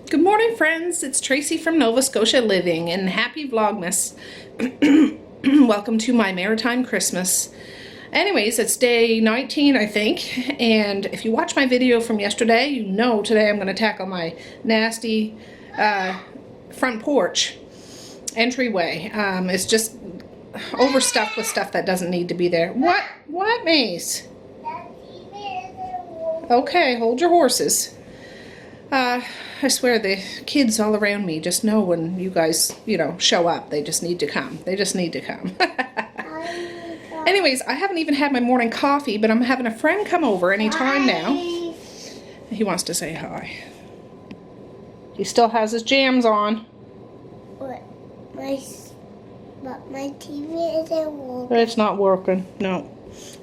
Good morning, friends. It's Tracey from Nova Scotia Living, and happy Vlogmas. Welcome to my Maritime Christmas. Anyways, it's day 19, I think, and if you watch my video from yesterday, you know today I'm going to tackle my nasty front porch entryway. It's just overstuffed with stuff that doesn't need to be there. What, Mace? Okay, hold your horses. I swear the kids all around me just know when you guys, show up. They just need to come. They just need to come. Anyways, I haven't even had my morning coffee, but I'm having a friend come over anytime now. He wants to say hi. He still has his jams on. But my TV isn't working. It's not working. No.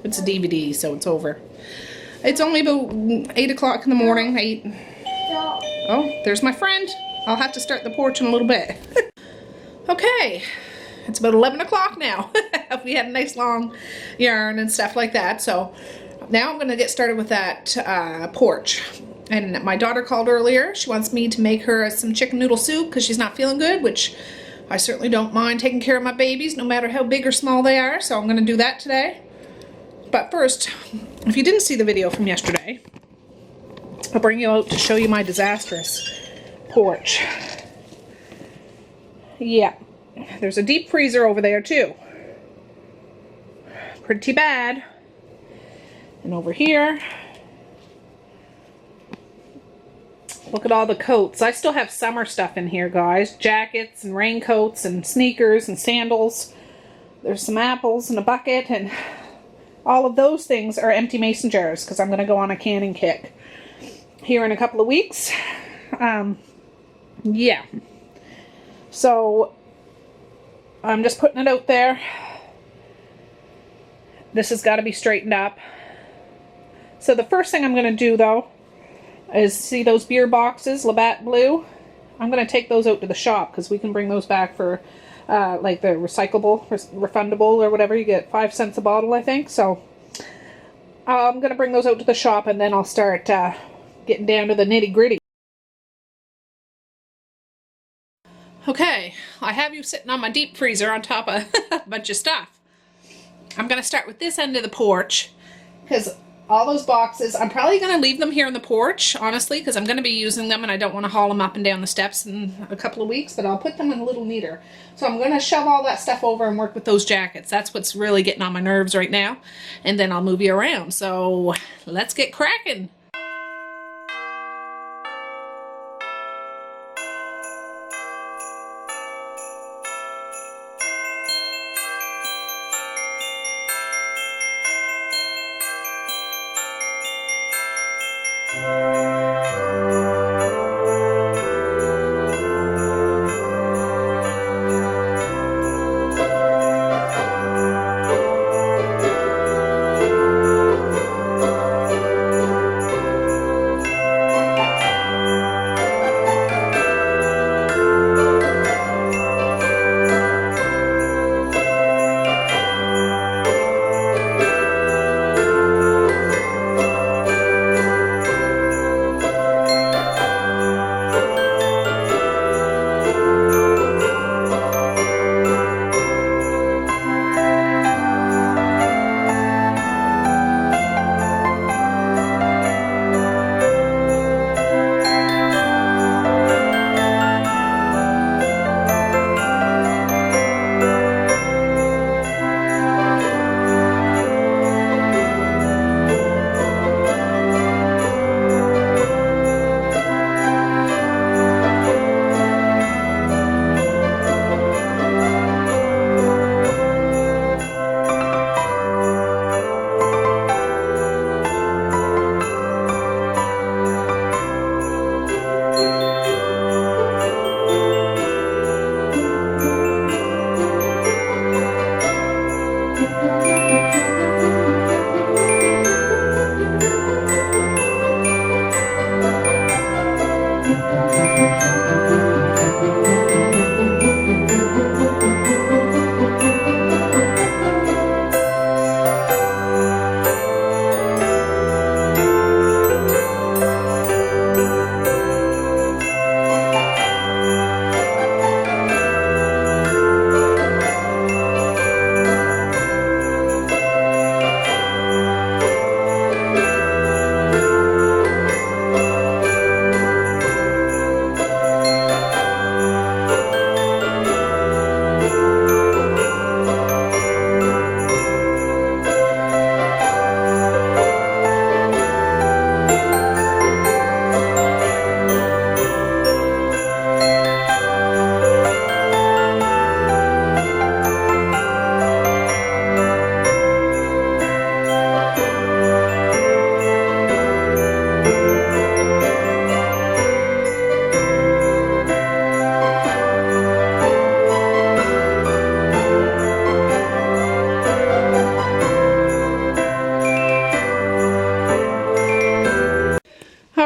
It's a DVD, so it's over. It's only about 8 o'clock in the morning. 8. Oh, there's my friend. I'll have to start the porch in a little bit. Okay, it's about 11 o'clock now. We had a nice long yarn and stuff like that. So now I'm going to get started with that porch. And my daughter called earlier. She wants me to make her some chicken noodle soup because she's not feeling good, which I certainly don't mind taking care of my babies, no matter how big or small they are. So I'm going to do that today. But first, if you didn't see the video from yesterday, I'll bring you out to show you my disastrous porch. Yeah, there's a deep freezer over there too. Pretty bad. And over here, look at all the coats. I still have summer stuff in here, guys. Jackets and raincoats and sneakers and sandals. There's some apples in a bucket, and all of those things are empty mason jars because I'm going to go on a canning kick here in a couple of weeks. Yeah. So I'm just putting it out there. This has got to be straightened up. So the first thing I'm going to do, though, is see those beer boxes, Labatt Blue. I'm going to take those out to the shop because we can bring those back for like the recyclable, refundable or whatever. You get 5 cents a bottle, I think. So I'm going to bring those out to the shop, and then I'll start getting down to the nitty-gritty. Okay, I have you sitting on my deep freezer on top of a bunch of stuff. I'm going to start with this end of the porch because all those boxes, I'm probably going to leave them here on the porch, honestly, because I'm going to be using them and I don't want to haul them up and down the steps in a couple of weeks, but I'll put them in a little neater. So I'm going to shove all that stuff over and work with those jackets. That's what's really getting on my nerves right now. And then I'll move you around. So let's get cracking.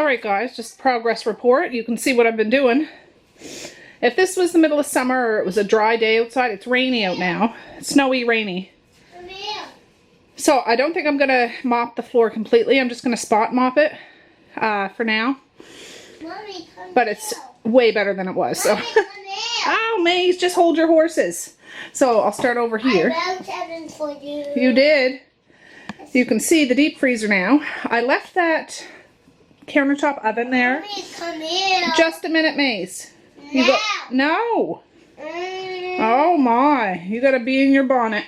Alright guys, just progress report. You can see what I've been doing. If this was the middle of summer or it was a dry day outside, it's rainy out now. It's snowy, rainy. So I don't think I'm going to mop the floor completely. I'm just going to spot mop it for now. Mommy, but it's way better than it was. So. Oh, Maze, just hold your horses. So I'll start over here. I wrote heaven for you. You did. You can see the deep freezer now. I left that countertop oven there. Mommy, come here. Just a minute, Maze. You go. No. Oh my, you gotta be in your bonnet.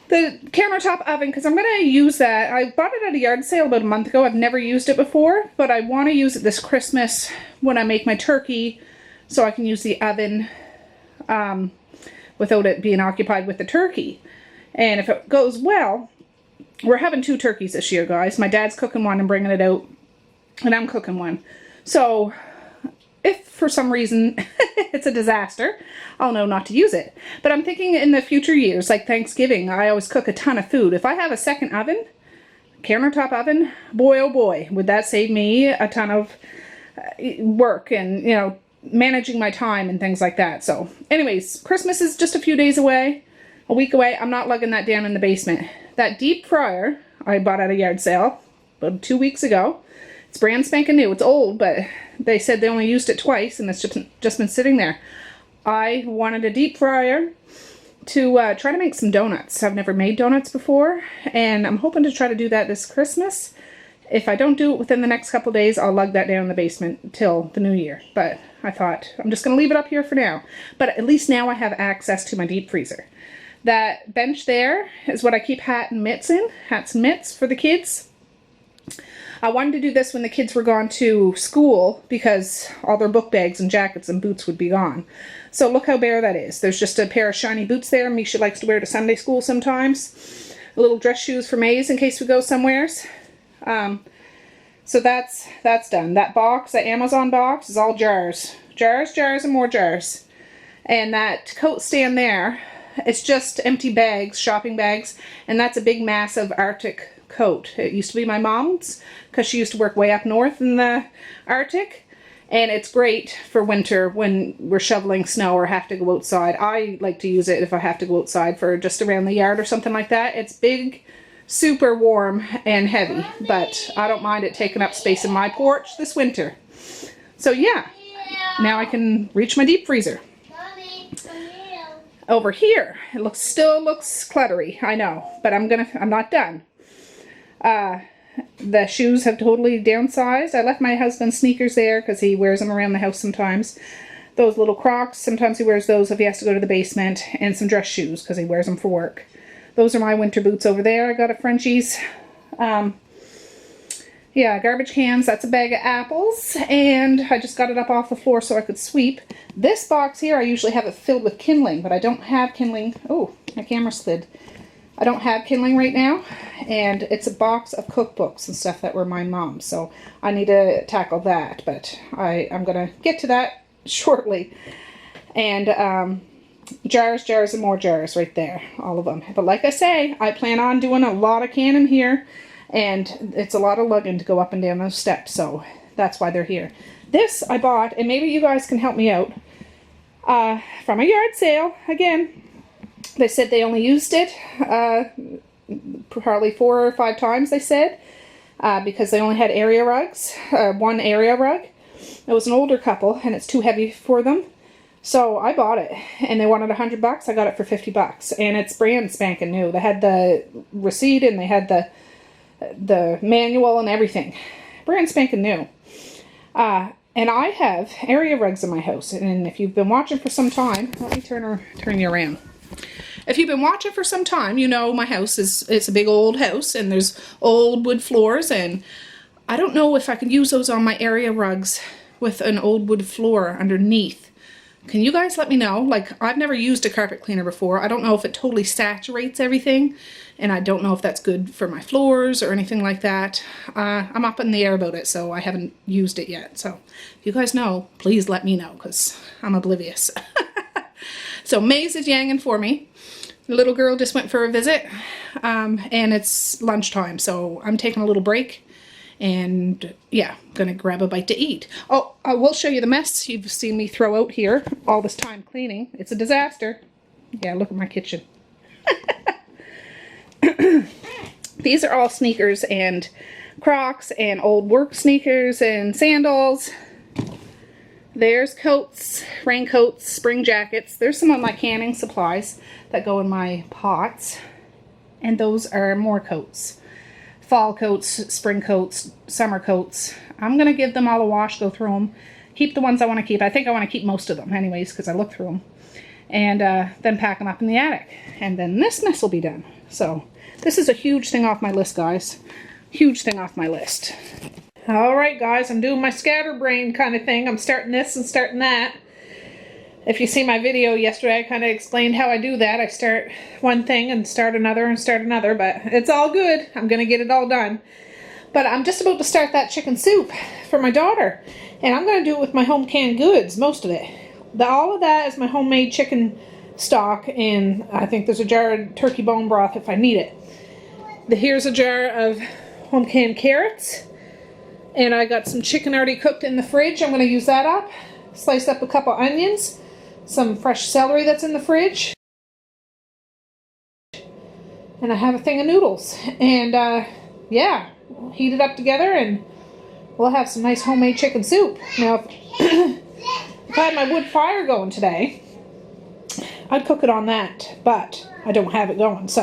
The countertop oven, because I'm gonna use that. I bought it at a yard sale about a month ago. I've never used it before, but I want to use it this Christmas when I make my turkey, so I can use the oven without it being occupied with the turkey. And if it goes well, we're having 2 turkeys this year, guys. My dad's cooking one and bringing it out, and I'm cooking one. So if for some reason it's a disaster, I'll know not to use it. But I'm thinking in the future years, like Thanksgiving, I always cook a ton of food. If I have a second oven, countertop oven, boy oh boy, would that save me a ton of work and, you know, managing my time and things like that. So anyways, Christmas is just a few days away, a week away. I'm not lugging that down in the basement. That deep fryer I bought at a yard sale about 2 weeks ago. It's brand spanking new. It's old, but they said they only used it twice and it's just been sitting there. I wanted a deep fryer to try to make some donuts. I've never made donuts before, and I'm hoping to try to do that this Christmas. If I don't do it within the next couple days, I'll lug that down in the basement till the new year. But I thought I'm just going to leave it up here for now. But at least now I have access to my deep freezer. That bench there is what I keep hats and mitts for the kids. I wanted to do this when the kids were gone to school because all their book bags and jackets and boots would be gone. So look how bare that is. There's just a pair of shiny boots there. Misha likes to wear to Sunday school sometimes. A little dress shoes for Maze in case we go somewheres. So that's done. That box, that Amazon box, is all jars. Jars, and more jars. And that coat stand there, it's just empty bags, shopping bags, and that's a big massive Arctic coat. It used to be my mom's because she used to work way up north in the Arctic, and it's great for winter when we're shoveling snow or have to go outside. I like to use it if I have to go outside for just around the yard or something like that. It's big, super warm and heavy, but I don't mind it taking up space in my porch this winter. So yeah, now I can reach my deep freezer. Over here, it still looks cluttery, I know, but I'm not done. The shoes have totally downsized. I left my husband's sneakers there because he wears them around the house sometimes. Those little Crocs, sometimes he wears those if he has to go to the basement, and some dress shoes because he wears them for work. Those are my winter boots over there. I got at Frenchie's. Yeah, garbage cans, that's a bag of apples, and I just got it up off the floor so I could sweep. This box here, I usually have it filled with kindling, but I don't have kindling. Oh, my camera slid. I don't have kindling right now, and it's a box of cookbooks and stuff that were my mom's, so I need to tackle that, but I'm going to get to that shortly. And jars, and more jars right there, all of them. But like I say, I plan on doing a lot of canning here, and it's a lot of lugging to go up and down those steps, so that's why they're here. This I bought, and maybe you guys can help me out, from a yard sale. Again, they said they only used it probably 4 or 5 times, they said, because they only had area rugs, one area rug. It was an older couple, and it's too heavy for them. So I bought it, and they wanted $100. I got it for $50, and it's brand spanking new. They had the receipt, and they had the manual and everything. Brand spanking new. And I have area rugs in my house, and if you've been watching for some time, let me turn you around. If you've been watching for some time, you know my house it's a big old house, and there's old wood floors, and I don't know if I could use those on my area rugs with an old wood floor underneath. Can you guys let me know? Like, I've never used a carpet cleaner before. I don't know if it totally saturates everything, and I don't know if that's good for my floors or anything like that. I'm up in the air about it, so I haven't used it yet. So if you guys know, please let me know, because I'm oblivious. So Maze is yanging for me. The little girl just went for a visit, and it's lunchtime, so I'm taking a little break. And yeah, I'm gonna grab a bite to eat. Oh, I will show you the mess you've seen me throw out here all this time cleaning. It's a disaster. Yeah, look at my kitchen. These are all sneakers and Crocs and old work sneakers and sandals. There's coats, raincoats, spring jackets. There's some of my canning supplies that go in my pots. And those are more coats. Fall coats, spring coats, summer coats. I'm going to give them all a wash, go through them. Keep the ones I want to keep. I think I want to keep most of them anyways because I look through them. And then pack them up in the attic. And then this mess will be done. So this is a huge thing off my list, guys. Huge thing off my list. Alright guys, I'm doing my scatterbrain kind of thing. I'm starting this and starting that. If you see my video yesterday, I kind of explained how I do that. I start one thing and start another, but it's all good. I'm going to get it all done. But I'm just about to start that chicken soup for my daughter. And I'm going to do it with my home canned goods, most of it. All of that is my homemade chicken stock, and I think there's a jar of turkey bone broth if I need it. Here's a jar of home canned carrots. And I got some chicken already cooked in the fridge. I'm going to use that up. Sliced up a couple onions. Some fresh celery that's in the fridge. And I have a thing of noodles. And yeah, we'll heat it up together and we'll have some nice homemade chicken soup. Now, if I had my wood fire going today, I'd cook it on that. But I don't have it going, so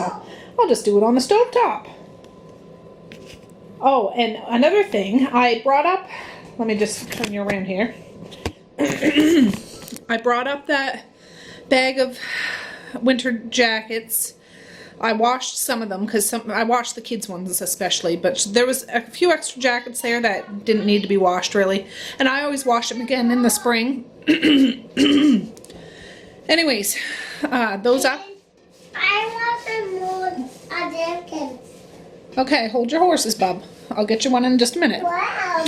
I'll just do it on the stovetop. Oh, and another thing, I brought up, let me just turn you around here. I brought up that bag of winter jackets. I washed some of them because I washed the kids' ones especially, but there was a few extra jackets there that didn't need to be washed really. And I always wash them again in the spring. Anyways, those up. I want more jackets. Okay, hold your horses, bub. I'll get you one in just a minute. Wow.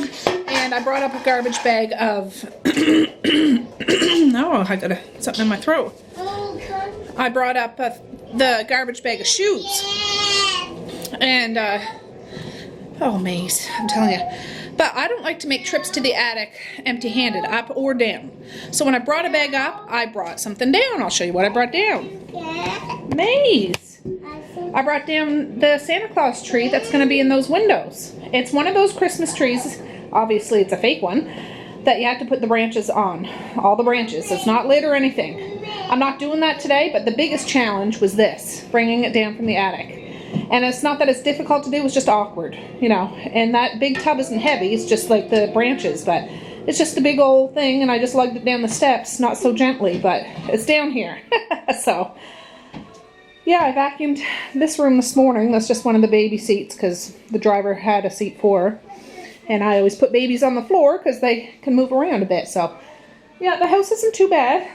And I brought up a garbage bag of... No, I got something in my throat. I brought up the garbage bag of shoes. And, oh, Maze, I'm telling you. But I don't like to make trips to the attic empty-handed, up or down. So when I brought a bag up, I brought something down. I'll show you what I brought down. Maze. I brought down the Santa Claus tree that's going to be in those windows. It's one of those Christmas trees, obviously it's a fake one, that you have to put the branches on. All the branches. It's not lit or anything. I'm not doing that today, but the biggest challenge was this, bringing it down from the attic. And it's not that it's difficult to do, it's just awkward, you know. And that big tub isn't heavy, it's just like the branches, but it's just a big old thing, and I just lugged it down the steps, not so gently, but it's down here. So... yeah, I vacuumed this room this morning. That's just one of the baby seats because the driver had a seat for her. And I always put babies on the floor because they can move around a bit. So, yeah, the house isn't too bad.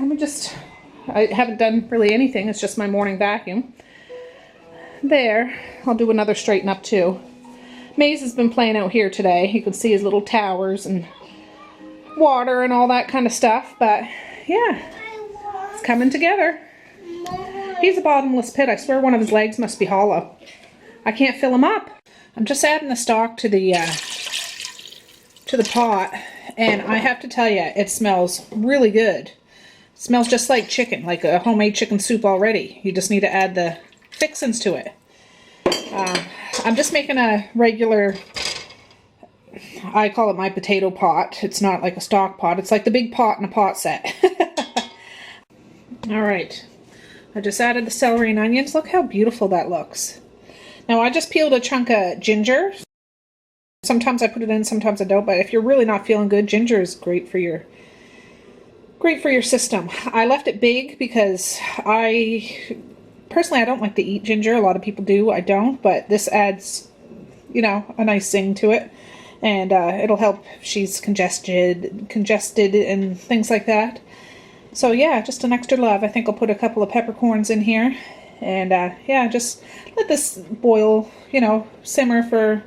I haven't done really anything. It's just my morning vacuum. There. I'll do another straighten up too. Maze has been playing out here today. You can see his little towers and water and all that kind of stuff. But, yeah, it's coming together. He's a bottomless pit. I swear one of his legs must be hollow. I can't fill him up. I'm just adding the stock to the pot, and I have to tell you, it smells really good. It smells just like chicken, like a homemade chicken soup already. You just need to add the fixins to it. I'm just making a regular, I call it my potato pot. It's not like a stock pot. It's like the big pot in a pot set. Alright. I just added the celery and onions. Look how beautiful that looks. Now I just peeled a chunk of ginger. Sometimes I put it in, sometimes I don't, but if you're really not feeling good, ginger is great for your system. I left it big because personally I don't like to eat ginger. A lot of people do. I don't, but this adds, you know, a nice zing to it. And it'll help if she's congested and things like that. So yeah, just an extra love. I think I'll put a couple of peppercorns in here. And yeah, just let this boil, you know, simmer for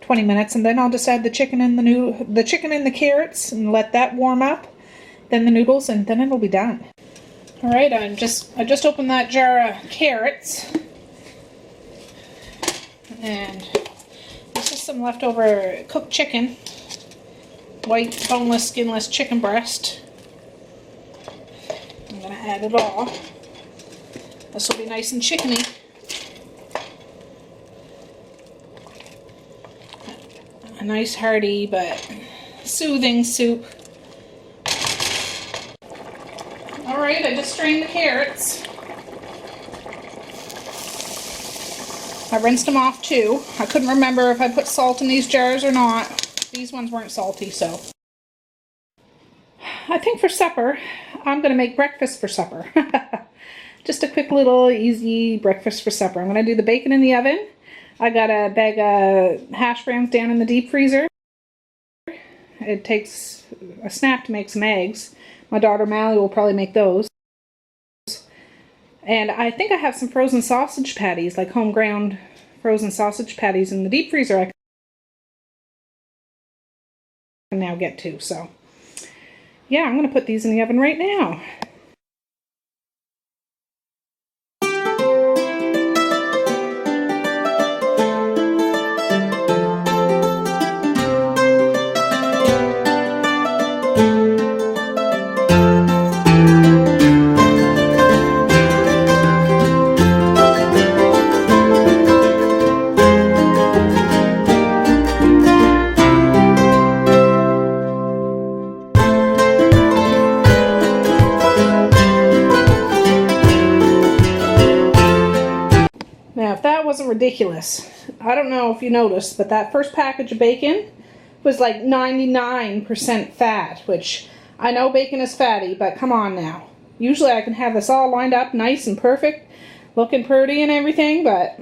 20 minutes. And then I'll just add the chicken and the carrots and let that warm up. Then the noodles, and then it'll be done. Alright, I just opened that jar of carrots. And this is some leftover cooked chicken. White, boneless, skinless chicken breast. I'm going to add it all. This will be nice and chickeny. A nice hearty but soothing soup. Alright, I just strained the carrots. I rinsed them off too. I couldn't remember if I put salt in these jars or not. These ones weren't salty, so. I think for supper, I'm going to make breakfast for supper. Just a quick little easy breakfast for supper. I'm going to do the bacon in the oven. I got a bag of hash browns down in the deep freezer. It takes a snap to make some eggs. My daughter Mally will probably make those. And I think I have some frozen sausage patties, like home ground frozen sausage patties in the deep freezer I can now get to. So yeah, I'm going to put these in the oven right now. Now, if that wasn't ridiculous, I don't know if you noticed, but that first package of bacon was like 99% fat, which I know bacon is fatty, but come on now. Usually I can have this all lined up nice and perfect, looking pretty and everything, but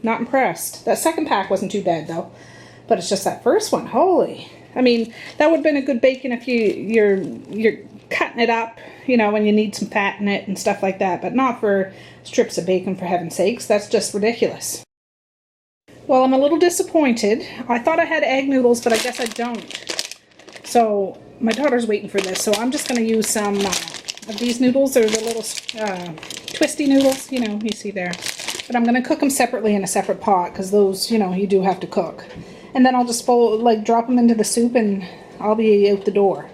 not impressed. That second pack wasn't too bad though, but it's just that first one, holy. I mean, that would have been a good bacon if you're cutting it up, you know, when you need some fat in it and stuff like that, but not for strips of bacon, for heaven's sakes. That's just ridiculous. Well, I'm a little disappointed. I thought I had egg noodles, but I guess I don't. So my daughter's waiting for this, so I'm just going to use some of these noodles. They're the little twisty noodles, you know, you see there. But I'm going to cook them separately in a separate pot, because those, you know, you do have to cook. And then I'll just drop them into the soup and I'll be out the door.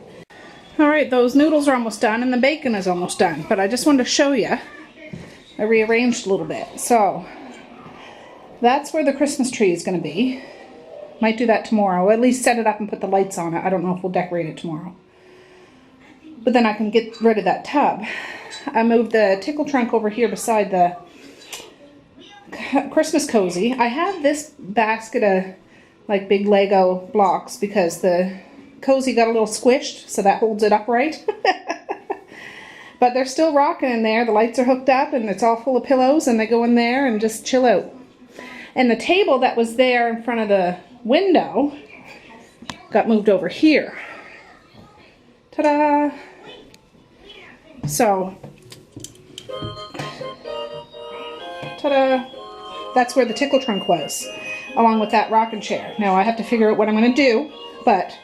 Alright, those noodles are almost done and the bacon is almost done. But I just wanted to show you. I rearranged a little bit. So, that's where the Christmas tree is going to be. Might do that tomorrow. At least set it up and put the lights on it. I don't know if we'll decorate it tomorrow. But then I can get rid of that tub. I moved the tickle trunk over here beside the Christmas cozy. I have this basket of like big Lego blocks because the cozy got a little squished, so that holds it upright. But they're still rocking in there. The lights are hooked up and it's all full of pillows, and they go in there and just chill out. And the table that was there in front of the window got moved over here. Ta-da! So, ta-da! That's where the tickle trunk was, along with that rocking chair. Now I have to figure out what I'm going to do, but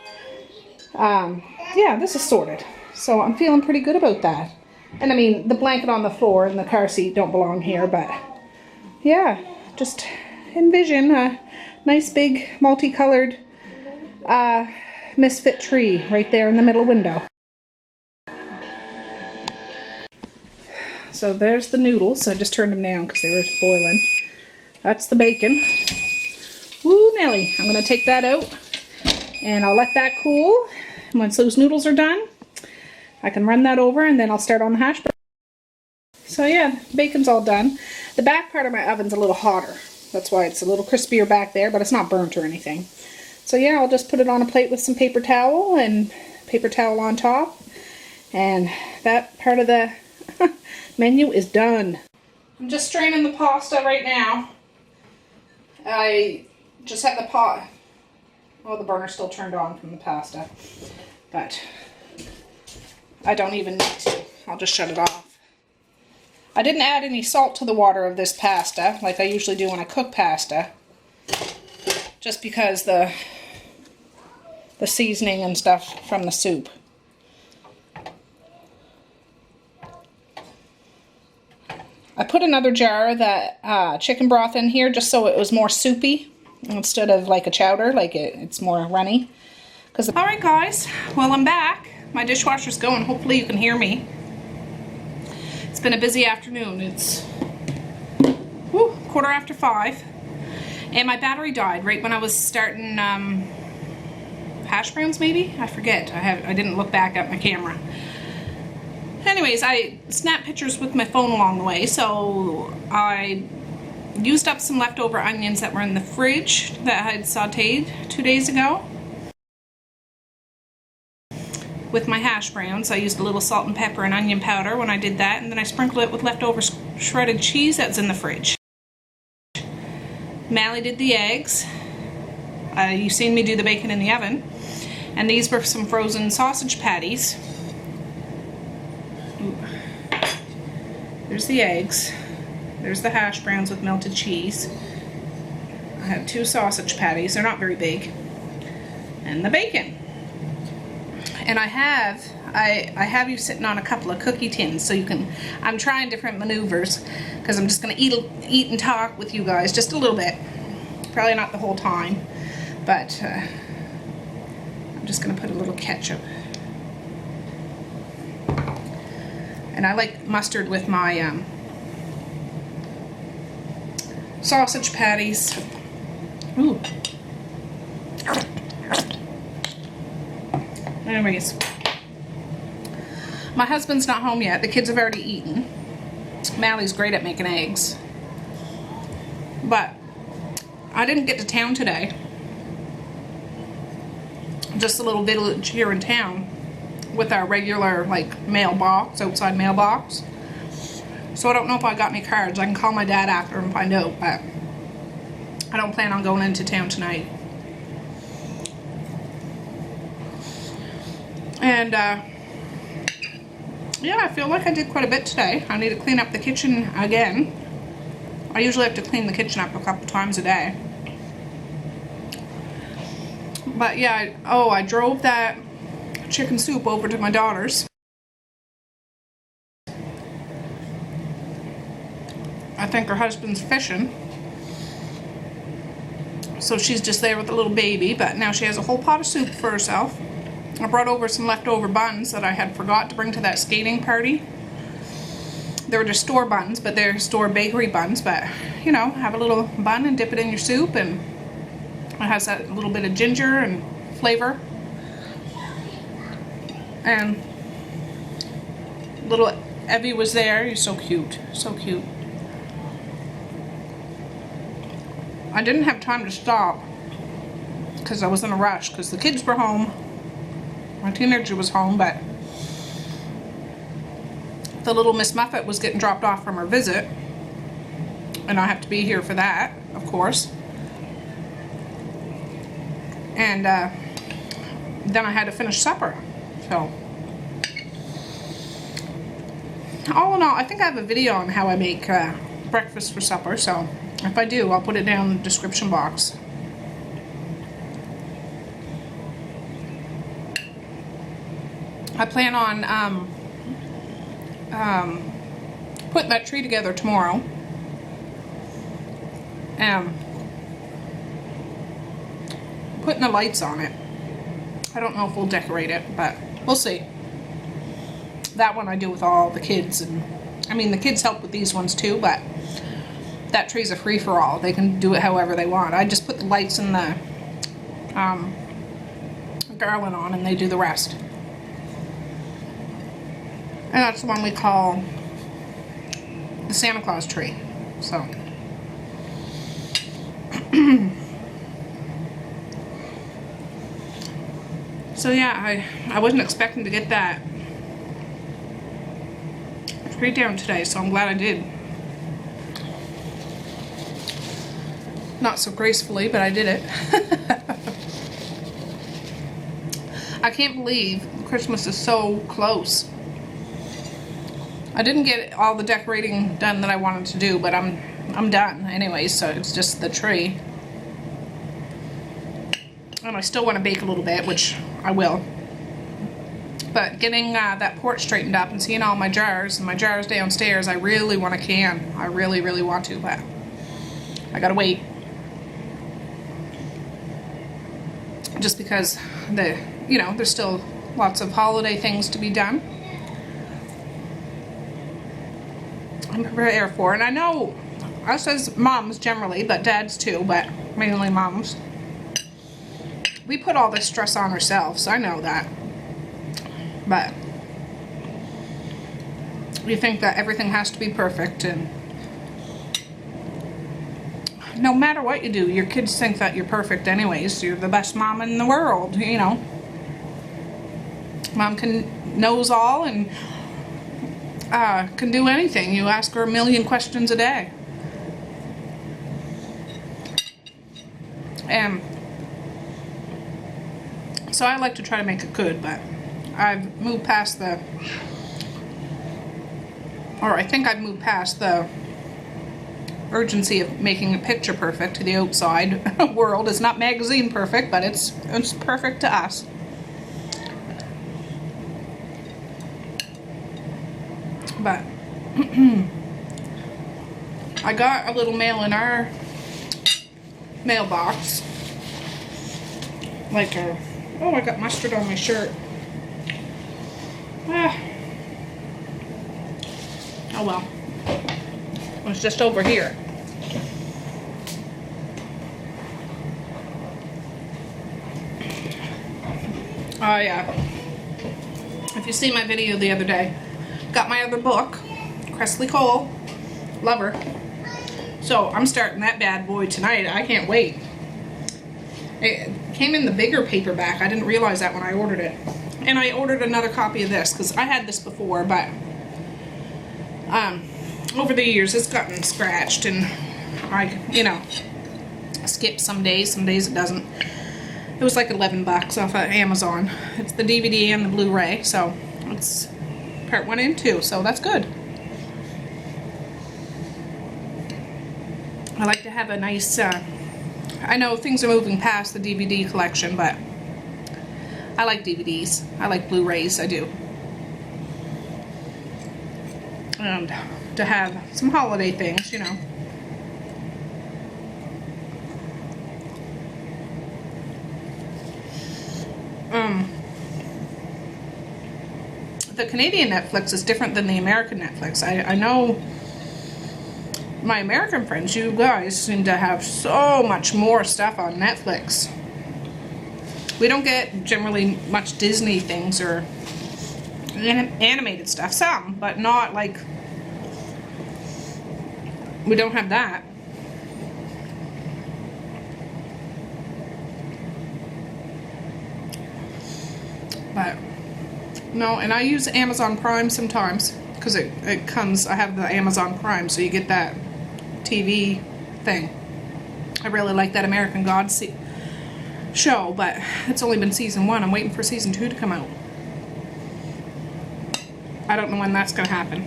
yeah, this is sorted. So I'm feeling pretty good about that. And I mean, the blanket on the floor and the car seat don't belong here, but yeah, just envision a nice big multicolored misfit tree right there in the middle window. So there's the noodles. I just turned them down because they were boiling. That's the bacon. Woo, Nelly. I'm going to take that out and I'll let that cool. Once those noodles are done, I can run that over and then I'll start on the hash brown. So yeah, bacon's all done. The back part of my oven's a little hotter. That's why it's a little crispier back there, but it's not burnt or anything. So yeah, I'll just put it on a plate with some paper towel and paper towel on top. And that part of the menu is done. I'm just straining the pasta right now. I just had the pot. Well, the burner's still turned on from the pasta, but I don't even need to. I'll just shut it off. I didn't add any salt to the water of this pasta like I usually do when I cook pasta, just because the seasoning and stuff from the soup. I put another jar of that chicken broth in here just so it was more soupy. instead of like a chowder, like it's more runny. All right, guys, well, I'm back. My dishwasher's going. Hopefully you can hear me. It's been a busy afternoon. It's 5:15, and my battery died right when I was starting hash browns, maybe? I forget. I didn't look back at my camera. Anyways, I snapped pictures with my phone along the way, so I used up some leftover onions that were in the fridge that I had sauteed 2 days ago. With my hash browns, I used a little salt and pepper and onion powder when I did that, and then I sprinkled it with leftover shredded cheese that's in the fridge. Mally did the eggs. You've seen me do the bacon in the oven. And these were some frozen sausage patties. Ooh. There's the eggs. There's the hash browns with melted cheese. I have 2 sausage patties. They're not very big. And the bacon. And I have you sitting on a couple of cookie tins, so you can, I'm trying different maneuvers, because I'm just going to eat and talk with you guys just a little bit. Probably not the whole time, but I'm just going to put a little ketchup. And I like mustard with my sausage patties. Ooh. Anyways, my husband's not home yet. The kids have already eaten. Mally's great at making eggs. But I didn't get to town today. Just a little village here in town with our regular like mailbox, outside mailbox. So I don't know if I got any cards. I can call my dad after and find out, but I don't plan on going into town tonight. And yeah, I feel like I did quite a bit today. I need to clean up the kitchen again. I usually have to clean the kitchen up a couple times a day. But yeah, I drove that chicken soup over to my daughter's. I think her husband's fishing. So she's just there with the little baby, but now she has a whole pot of soup for herself. I brought over some leftover buns that I had forgot to bring to that skating party. They were just store buns, but they're store bakery buns, but you know, have a little bun and dip it in your soup, and it has that little bit of ginger and flavor. And little Evie was there. He's so cute, so cute. I didn't have time to stop because I was in a rush because the kids were home. My teenager was home, but the little Miss Muffet was getting dropped off from her visit, and I have to be here for that, of course. And then I had to finish supper. So all in all, I think I have a video on how I make breakfast for supper, so if I do, I'll put it down in the description box. I plan on putting that tree together tomorrow. Putting the lights on it. I don't know if we'll decorate it, but we'll see. That one I do with all the kids, and I mean the kids help with these ones too, but that tree's a free-for-all. They can do it however they want. I just put the lights and the garland on, and they do the rest. And that's the one we call the Santa Claus tree. So so yeah, I wasn't expecting to get that tree down today, so I'm glad I did. Not so gracefully, but I did it. I can't believe Christmas is so close. I didn't get all the decorating done that I wanted to do, but I'm done anyway, so it's just the tree. And I still want to bake a little bit, which I will. But getting that porch straightened up and seeing all my jars and my jars downstairs, I really want a can. I really, really want to, but I gotta wait. just because there's still lots of holiday things to be done and prepare for. And I know us as moms generally, but dads too, but mainly moms, we put all this stress on ourselves. I know that. But we think that everything has to be perfect, and no matter what you do, your kids think that you're perfect anyways. You're the best mom in the world, you know. Mom knows all and can do anything. You ask her a million questions a day. And so I like to try to make it good, but I've moved past I think I've moved past the urgency of making a picture perfect to the outside world. It's not magazine perfect, but it's perfect to us. But I got a little mail in our mailbox. Like I got mustard on my shirt. Oh well. It was just over here. Oh yeah. If you see my video the other day, got my other book, Cressley Cole, love her. So I'm starting that bad boy tonight. I can't wait. It came in the bigger paperback. I didn't realize that when I ordered it. And I ordered another copy of this because I had this before, but over the years it's gotten scratched, and I, skip some days it doesn't. It was like $11 off of Amazon. It's the DVD and the Blu-ray, so it's part 1 and 2, so that's good. I like to have a nice, I know things are moving past the DVD collection, but I like DVDs. I like Blu-rays, I do. And to have some holiday things, The Canadian Netflix is different than the American Netflix. I know my American friends, you guys seem to have so much more stuff on Netflix. We don't get generally much Disney things or animated stuff. Some, but not like, we don't have that. But no, and I use Amazon Prime sometimes because it comes, I have the Amazon Prime, so you get that TV thing. I really like that American Gods show, but it's only been season 1. I'm waiting for season 2 to come out. I don't know when that's gonna happen.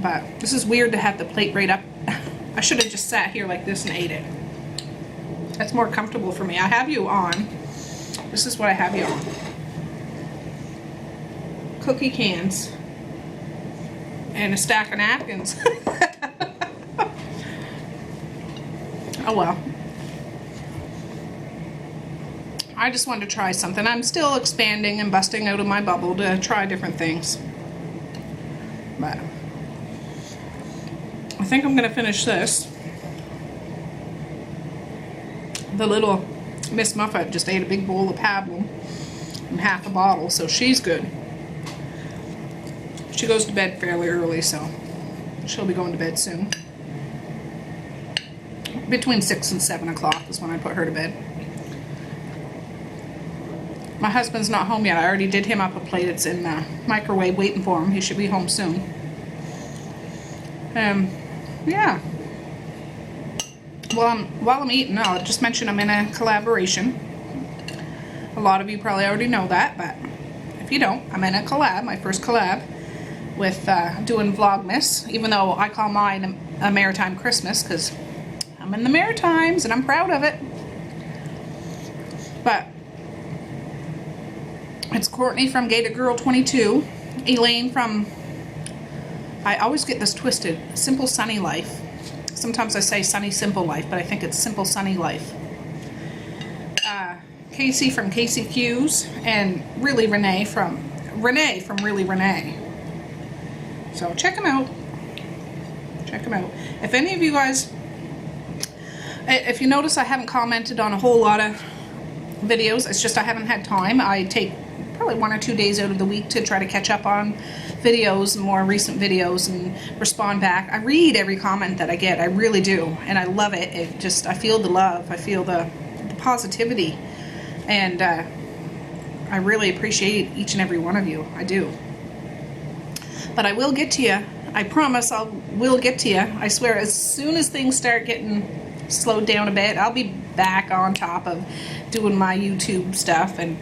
But this is weird to have the plate right up. I should have just sat here like this and ate it. That's more comfortable for me. I have you on. This is what I have you on. Cookie cans. And a stack of napkins. Oh well. I just wanted to try something. I'm still expanding and busting out of my bubble to try different things. But I think I'm going to finish this. The little Miss Muffet just ate a big bowl of pablum and half a bottle, so she's good. She goes to bed fairly early, so she'll be going to bed soon. Between 6 and 7 o'clock is when I put her to bed. My husband's not home yet. I already did him up a plate. It's in the microwave waiting for him. He should be home soon. Yeah. Well, while I'm eating, I'll just mention I'm in a collaboration. A lot of you probably already know that, but if you don't, I'm in a collab, my first collab, with doing Vlogmas, even though I call mine a Maritime Christmas, because I'm in the Maritimes and I'm proud of it. But it's Courtney from Gated Girl 22, Elaine from, I always get this twisted, Simple Sunny Life. Sometimes I say Sunny Simple Life, but I think it's Simple Sunny Life. Kacie from kaciecuse and Really Renae from Really Renae. So check them out. Check them out. If any of you guys, if you notice I haven't commented on a whole lot of videos, it's just I haven't had time. I take probably 1 or 2 days out of the week to try to catch up on videos, more recent videos, and respond back. I read every comment that I get. I really do, and I love it. It just, I feel the love. I feel the positivity, and I really appreciate each and every one of you. I do. But I will get to you. I promise I will get to you. I swear, as soon as things start getting slowed down a bit, I'll be back on top of doing my YouTube stuff and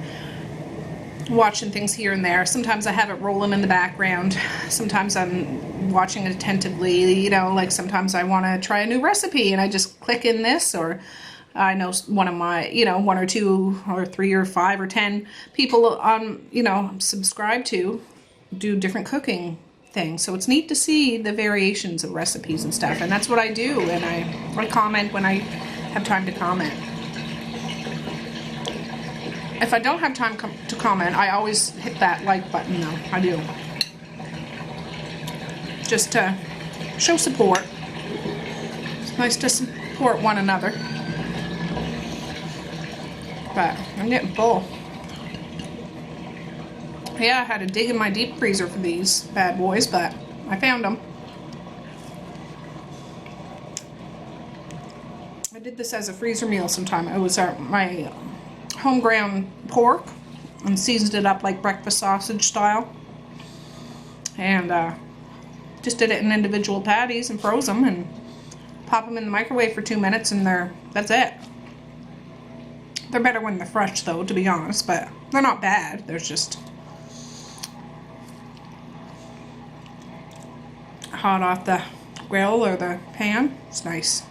watching things here and there. Sometimes I have it rolling in the background. Sometimes I'm watching it attentively, you know, like sometimes I want to try a new recipe and I just click in this, or I know one of my, you know, 1 or 2 or 3 or 5 or 10 people on, you know, subscribe to do different cooking things. So it's neat to see the variations of recipes and stuff, and that's what I do, and I comment when I have time to comment. If I don't have time to comment, I always hit that like button though. I do. Just to show support. It's nice to support one another. But I'm getting full. Yeah, I had to dig in my deep freezer for these bad boys, but I found them. I did this as a freezer meal sometime. It was my home ground pork and seasoned it up like breakfast sausage style, and just did it in individual patties and froze them and pop them in the microwave for 2 minutes, and that's it. They're better when they're fresh though, to be honest, but they're not bad. They're just hot off the grill or the pan. It's nice.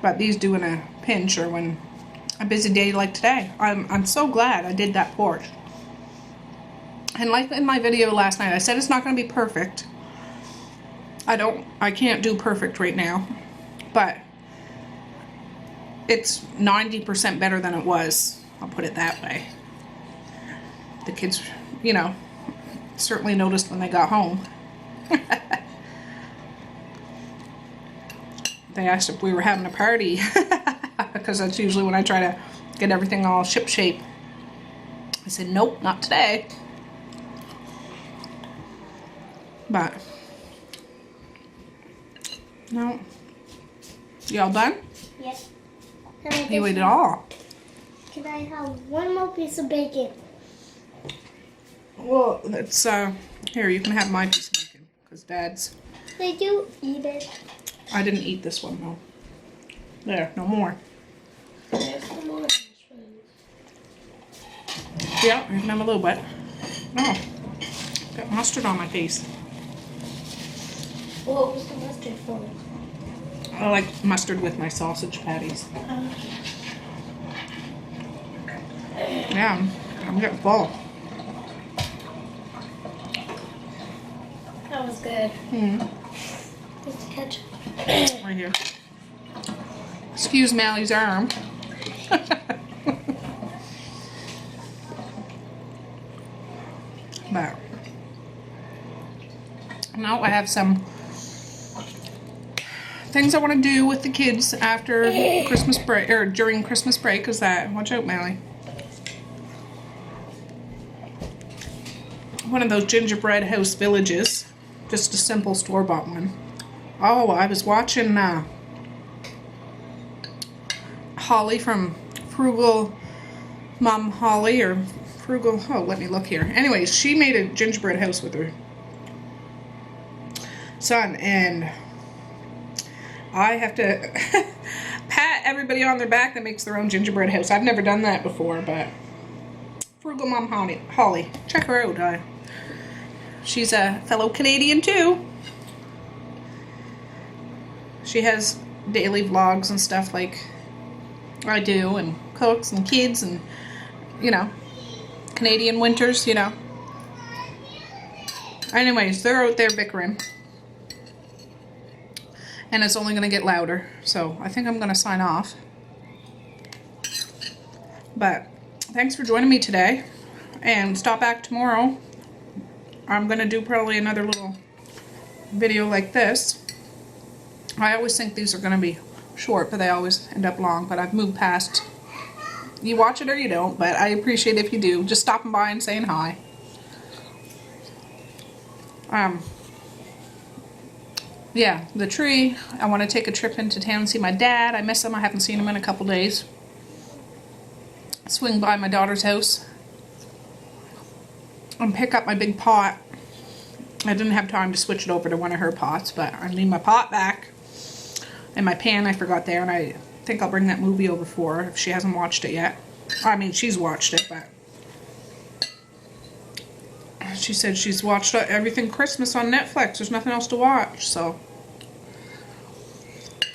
But these do in a pinch or when a busy day like today. I'm so glad I did that porch. And like in my video last night, I said it's not going to be perfect. I can't do perfect right now, but it's 90% better than it was. I'll put it that way. The kids, you know, certainly noticed when they got home. They asked if we were having a party. Because that's usually when I try to get everything all ship-shape. I said, nope, not today. But, no. Y'all done? Yes. You ate it all. Can I have one more piece of bacon? Well, it's, here, you can have my piece of bacon. Because Dad's... Did you eat it? I didn't eat this one, though. There, no more. There's some more. Yeah, you can have a little bit. Oh, got mustard on my face. What was the mustard for? I like mustard with my sausage patties. Yeah, I'm getting full. That was good. Just to catch Right here. Excuse Mally's arm. But now I have some things I want to do with the kids after Christmas break, or during Christmas break. Is that, watch out, Mally. One of those gingerbread house villages, just a simple store-bought one. Oh, I was watching Holly from Frugal Mom Holly, or Frugal, oh, let me look here. Anyways, she made a gingerbread house with her son, and I have to pat everybody on their back that makes their own gingerbread house. I've never done that before, but Frugal Mom Holly, check her out. She's a fellow Canadian too. She has daily vlogs and stuff like I do, and cooks and kids and, you know, Canadian winters, you know. Anyways, they're out there bickering. And it's only going to get louder. So I think I'm going to sign off. But thanks for joining me today, and stop back tomorrow. I'm gonna do probably another little video like this. I always think these are gonna be short, but they always end up long. But I've moved past. You watch it or you don't, but I appreciate if you do. Just stopping by and saying hi. Yeah, the tree. I want to take a trip into town and see my dad. I miss him. I haven't seen him in a couple days. Swing by my daughter's house and pick up my big pot. I didn't have time to switch it over to one of her pots, but I need my pot back. And my pan I forgot there, and I think I'll bring that movie over for her if she hasn't watched it yet. I mean, she's watched it, but she said she's watched everything Christmas on Netflix. There's nothing else to watch, so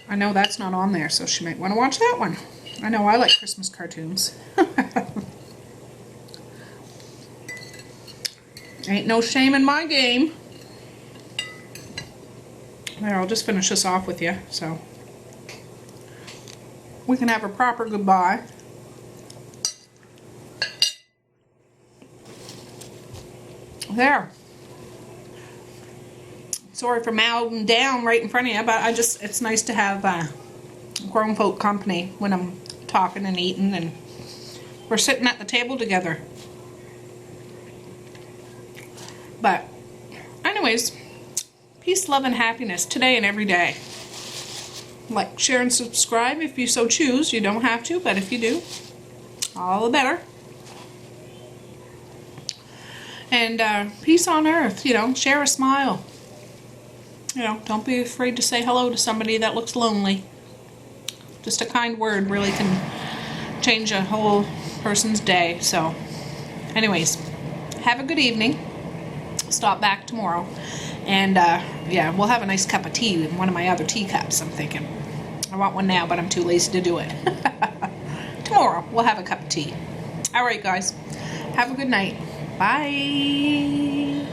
I know that's not on there, so she might want to watch that one. I know I like Christmas cartoons. Ain't no shame in my game. There, I'll just finish this off with you, so we can have a proper goodbye. There. Sorry for mowing down right in front of you, but it's nice to have grown folk company when I'm talking and eating and we're sitting at the table together. But anyways, peace, love, and happiness today and every day. Like, share, and subscribe if you so choose. You don't have to, but if you do, all the better. And peace on earth, you know, share a smile. You know, don't be afraid to say hello to somebody that looks lonely. Just a kind word really can change a whole person's day. So, anyways, have a good evening. Stop back tomorrow. And, yeah, we'll have a nice cup of tea in one of my other teacups, I'm thinking. I want one now, but I'm too lazy to do it. Tomorrow, we'll have a cup of tea. All right, guys. Have a good night. Bye.